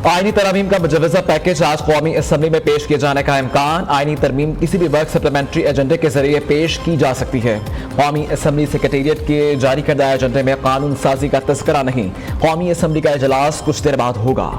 आईनी तरमीम का मुजवजा पैकेज आज कौमी असम्बली में पेश किए जाने का इम्कान। आईनी तरमीम किसी भी वर्क सप्लीमेंट्री एजेंडे के जरिए पेश की जा सकती है। कौमी असम्बली सेक्रेटेरिएट के जारी करदा एजेंडे में कानून साजी का तस्करा नहीं। कौमी असम्बली का इजलास कुछ देर बाद होगा।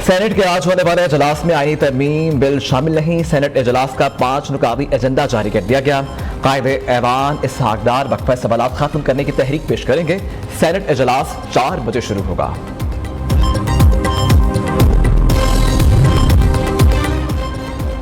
सेनेट के आज होने वाले इजलास में आईनी तरमीम बिल शामिल नहीं। सेनेट इजलास का 5 नुकाती एजेंडा जारी कर दिया गया। कायदे ऐवान इसहाक डार वक्फा सवालात खत्म करने की तहरीक पेश करेंगे। सेनेट इजलास 4 बजे शुरू होगा।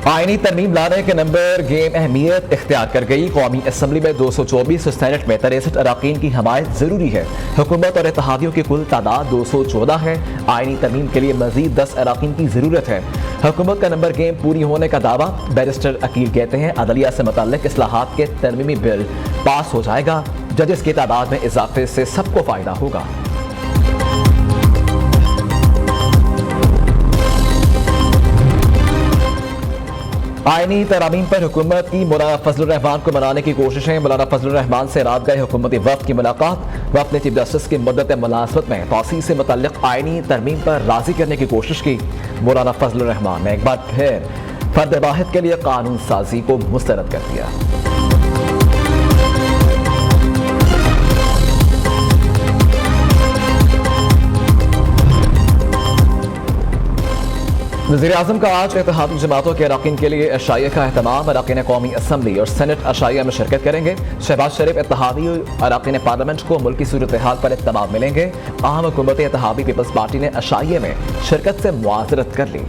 आईनी तरमीम लाने के नंबर गेम अहमियत इख्तियार कर गई। कौमी असम्बली में 224 और सेनेट में 63 अराकीन की हमायत जरूरी है। हुकूमत और इत्तेहादियों की कुल तादाद 214 है। आईनी तरमीम के लिए मजीद 10 अराकीन की जरूरत है। हुकूमत का नंबर गेम पूरी होने का दावा। बैरिस्टर अकील कहते हैं अदलिया से मुतल्लिक इस्लाहात के तरमीमी बिल पास हो जाएगा। जजेस की तादाद में इजाफे से सबको फायदा होगा। आईनी तरामीम पर हुकूमत की मौलाना फजलुर रहमान को मनाने की कोशिशें। मौलाना फजलुर रहमान से रात गए हुकूमती वफ्द की मुलाकात। वफ्द ने चीफ जस्टिस की मुद्दत मुलाजमत में तौसीह से मुतल्लिक आईनी तरमीम पर राजी करने की कोशिश की। मौलाना फजलुर रहमान ने एक बार फिर फर्द वाहिद के लिए कानून साजी को मुस्तरद कर दिया। वज़ीर-ए-आज़म का आज इत्तेहादी जमातों के अराकीन के लिए अशाइया का एहतमाम। अराकीन कौमी असम्बली और सेनेट अशाइया में शिरकत करेंगे। शहबाज शरीफ इत्तेहादी अराकीन पार्लियामेंट को मुल्की सूरत हाल पर इत्तमा मिलेंगे। अहम हुकूमत इत्तेहादी पीपल्स पार्टी ने अशाइया में शिरकत से मुआज़रत कर ली।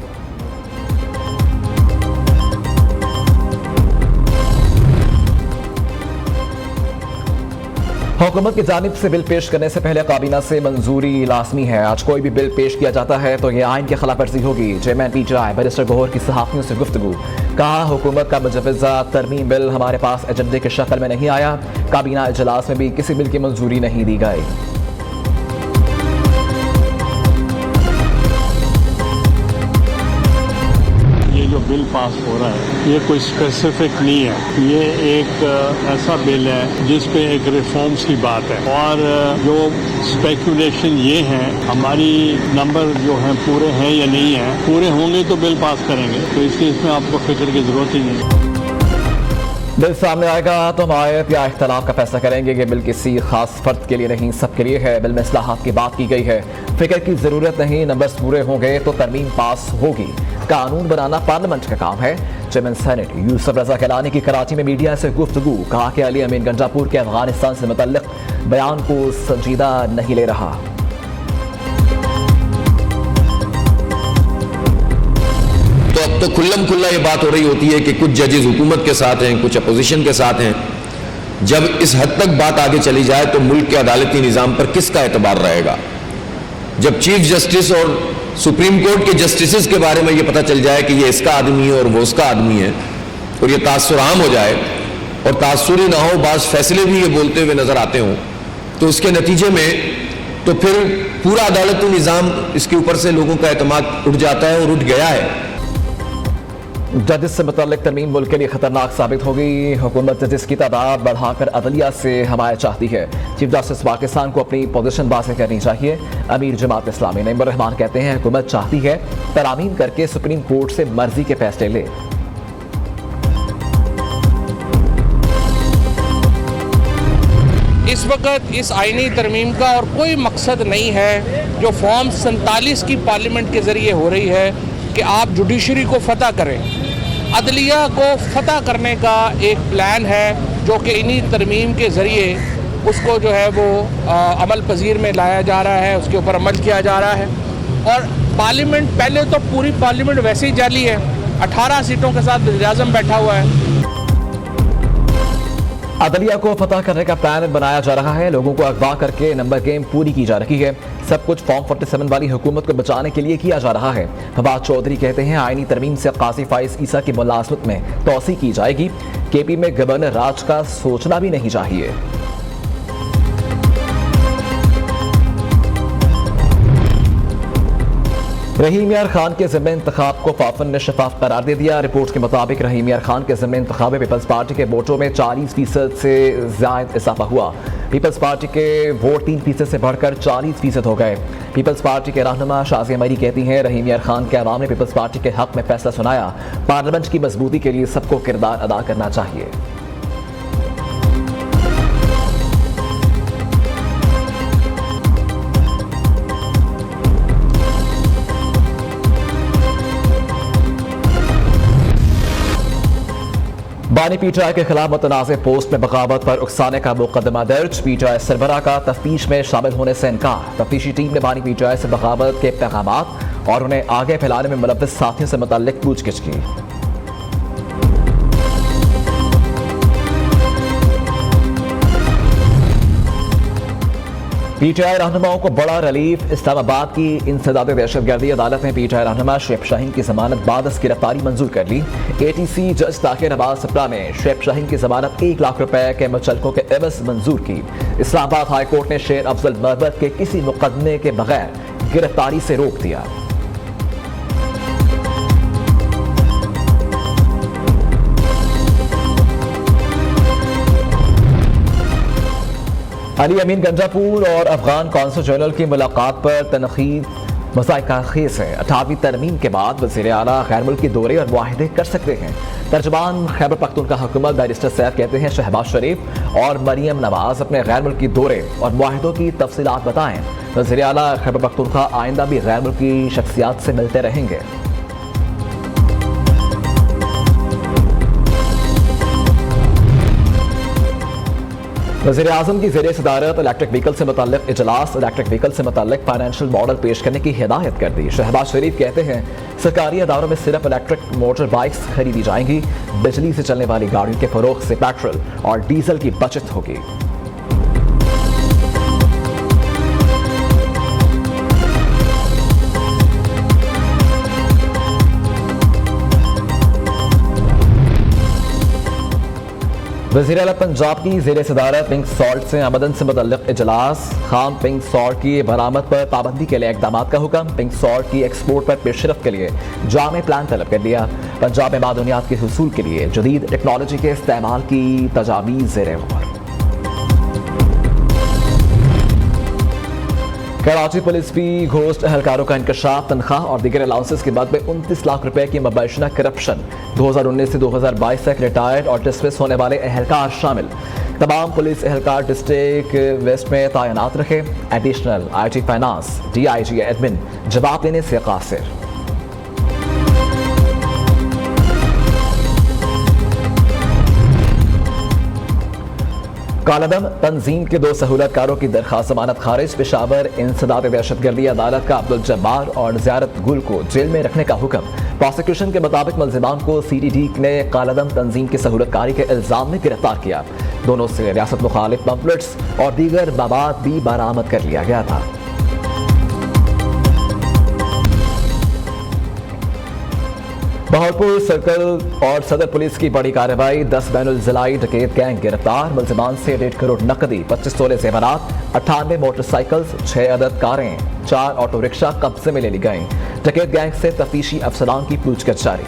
हुकूमत की जानिब से बिल पेश करने से पहले काबीना से मंजूरी लाजमी है। आज कोई भी बिल पेश किया जाता है तो यह आइन की खिलाफ वर्जी होगी। चेयरमैन पीटीआई बैरिस्टर गौहर की सहाफ़ियों से गुफ्तगू। कहा हुकूमत का मुजवजा तरमीम बिल हमारे पास एजेंडे की शक्ल में नहीं आया। काबीना इजलास में भी किसी बिल की मंजूरी नहीं दी गई। जो बिल पास हो रहा है ये कोई स्पेसिफिक नहीं है। ये एक ऐसा बिल है जिस पे एक रिफॉर्म्स की बात है और जो स्पेकुलेशन ये है हमारी नंबर जो हैं पूरे हैं या नहीं है। पूरे होंगे तो बिल पास करेंगे, तो इसलिए इसमें आपको फिक्र की जरूरत ही नहीं है। बिल सामने आएगा तो हमायत या इख्तलाफ का फैसला करेंगे। ये बिल किसी खास फर्द के लिए नहीं, सबके लिए है। बिल में इस्लाहात की बात की गई है। फिक्र की जरूरत नहीं, नंबर्स पूरे होंगे तो तरमीम पास होगी। कानून बनाना पार्लियामेंट का काम है। चेयरमैन सेनेट यूसुफ रजा कैलानी की कराची में मीडिया से गुफ्तगू। कहा कि अली अमीन गंजापुर के अफगानिस्तान से मुतल्लिक बयान को संजीदा नहीं ले रहा। तो अब तो खुल्लम खुल्ला ये बात हो रही होती है कि कुछ जजेस हुकूमत के साथ हैं, कुछ अपोजिशन के साथ हैं। जब इस हद तक बात आगे चली जाए तो मुल्क के अदालती निज़ाम पर किसका एतबार रहेगा? जब चीफ जस्टिस और सुप्रीम कोर्ट के जस्टिसेस के बारे में ये पता चल जाए कि ये इसका आदमी है और वो उसका आदमी है और ये तासुर आम हो जाए और तासुरी ना हो, बाज़ फैसले भी ये बोलते हुए नजर आते हों, तो उसके नतीजे में तो फिर पूरा अदालती निज़ाम इसके ऊपर से लोगों का एतमाद उठ जाता है और उठ गया है। जजेस से मुतल्लिक तरमीम मुल्क के लिए खतरनाक साबित होगी। हुकूमत जजेस की तादाद बढ़ाकर अदलिया से हमायत चाहती है। चीफ जस्टिस पाकिस्तान को अपनी पोजीशन वाज़ेह करनी चाहिए। अमीर जमात इस्लामी नईमुर रहमान कहते हैं हुकूमत चाहती है तरामीम करके सुप्रीम कोर्ट से मर्जी के फैसले ले। इस वक्त इस आईनी तरमीम का और कोई मकसद नहीं है जो फॉर्म 47 की पार्लियामेंट के ज़रिए हो रही है कि आप जुडिशरी को फतह करें। अदलिया को फतह करने का एक प्लान है जो कि इन्हीं तरमीम के ज़रिए उसको जो है वो अमल पजीर में लाया जा रहा है, उसके ऊपर अमल किया जा रहा है। और पार्लियामेंट पहले तो पूरी पार्लियामेंट वैसे ही जाली है, 18 सीटों के साथ वज़ीर-ए-आज़म बैठा हुआ है। अदलिया को फतह करने का प्लान बनाया जा रहा है। लोगों को अगवा करके नंबर गेम पूरी की जा रही है। सब कुछ फॉर्म 47 वाली हुकूमत को बचाने के लिए किया जा रहा है। फवाद चौधरी कहते हैं आईनी तरमीम से काजी फाइज ईसा की मुलाजमत में तोसी की जाएगी। केपी में गवर्नर राज का सोचना भी नहीं चाहिए। रहीम यार खान के ज़िम्मे इंतखाब को फाफन ने शफाफ करार दे दिया। रिपोर्ट के मुताबिक रहीम यार खान के ज़िम्मे इंतखाब में पीपल्स पार्टी के वोटों में 40% से ज़्यादा इजाफा हुआ। पीपल्स पार्टी के वोट 3% से बढ़कर 40% हो गए। पीपल्स पार्टी के रहनुमा शाज़िया मरी कहती हैं, रहीम यार खान के अवाम ने पीपल्स पार्टी के हक में फैसला सुनाया। पार्लियामेंट की मजबूती के लिए सबको किरदार अदा करना चाहिए। बानी पीटीआई के खिलाफ मुतनाज़ पोस्ट में बगावत पर उकसाने का मुकदमा दर्ज। पीटीआई सरबराह का तफ्तीश में शामिल होने से इनकार। तफ्तीशी टीम ने बानी पीटीआई से बगावत के पैगामात और उन्हें आगे फैलाने में मुलव्वस साथियों से मुतल्लिक पूछगिछ की। पीटीआई रहनुमाओं को बड़ा रिलीफ। इस्लामाबाद की इंसदाद दहशतगर्दी अदालत ने पीटीआई रहनुमा शुएब शाहीन की जमानत बाद गिरफ्तारी मंजूर कर ली। एटीसी जज ताकिर नवाज सप्रा ने शुएब शाहीन की जमानत 1 लाख रुपए के मुचलकों के एवज मंजूर की। इस्लामाबाद हाई कोर्ट ने शेर अफजल मरबत के किसी मुकदमे के बगैर गिरफ्तारी से रोक दिया। अली अमीन गंजापुर और अफगान कौंसल जनरल की मुलाकात पर तनकीद मज़ाक़-खेज़ है। 18वीं तरमीम के बाद वज़ीर आला गैर मुल्की दौरे और मुआहदे कर सकते हैं। तर्जुमान खैबर पख्तूनख्वा हुकूमत बैरिस्टर सैफ कहते हैं, शहबाज शरीफ और मरियम नवाज अपने गैर मुल्की दौरे और मुआहदों की तफसीलात बताएं। वज़ीर आला खैबर पख्तूनख्वा आइंदा भी गैर मुल्की शख्सियात से मिलते रहेंगे। वज़ीर आज़म की ज़ेरे सदारत इलेक्ट्रिक व्हीकल से मुतल्लिक़ इजलास। इलेक्ट्रिक व्हीकल से मुतल्लिक़ फाइनेंशियल मॉडल पेश करने की हिदायत कर दी। शहबाज शरीफ कहते हैं, सरकारी अदारों में सिर्फ इलेक्ट्रिक मोटर बाइक्स खरीदी जाएंगी। बिजली से चलने वाली गाड़ियों के फरोख्त से पेट्रोल और डीजल की बचत होगी। वज़ीर आला पंजाब की ज़ेरे सदारत पिंक सॉल्ट से आमदन से मुतल्लिक़ इजलास। खाम पिंक सॉल्ट की बरामद पर पाबंदी के लिए इक़दामात का हुक्म। पिंक सॉल्ट की एक्सपोर्ट पर पेशरफ के लिए जामे प्लान तलब कर लिया। पंजाब में मादनियात के हुसूल के लिए जदीद टेक्नोलॉजी के इस्तेमाल की तजावीज़ ज़ेरे गौर। कराची पुलिस भी घोस्ट अहलकारों का इंकशाफ। तनख्वाह और दीगर अलाउंसेस के बाद में 29 लाख रुपए की मुबैशना करप्शन। 2019 से 2022 तक रिटायर्ड और डिसमिस होने वाले अहलकार शामिल। तमाम पुलिस अहलकार डिस्ट्रिक्ट वेस्ट में तैनात रखे। Additional IT finance DIG admin जवाब देने से कासिर। कालादम तंजीम के 2 सहूलतकारों की दरखास्त जमानत खारिज। पेशावर इंसदाद दहशतगर्दी अदालत का अब्दुल जब्बार और ज़ियारत गुल को जेल में रखने का हुक्म। प्रोसिक्यूशन के मुताबिक मुल्जिमान को सीटीडी ने कालादम तंजीम की सहूलतकारी के इल्जाम में गिरफ्तार किया। दोनों से रियासत मुखालिफ पम्पलेट्स और दीगर मवाद भी बरामद कर लिया गया था। बहावलपुर सर्कल और सदर पुलिस की बड़ी कार्रवाई। 10 बैनुल-ज़िलाई डकैत गैंग गिरफ्तार। मुल्जिमान से 1.5 करोड़ नकदी, 25 तोले जेवरात, 98 मोटरसाइकिल्स, 6 अदद कारें, 4 ऑटो रिक्शा कब्जे में ले ली गई। डकैत गैंग से तफ्तीशी अफसरान की पूछगिछ जारी।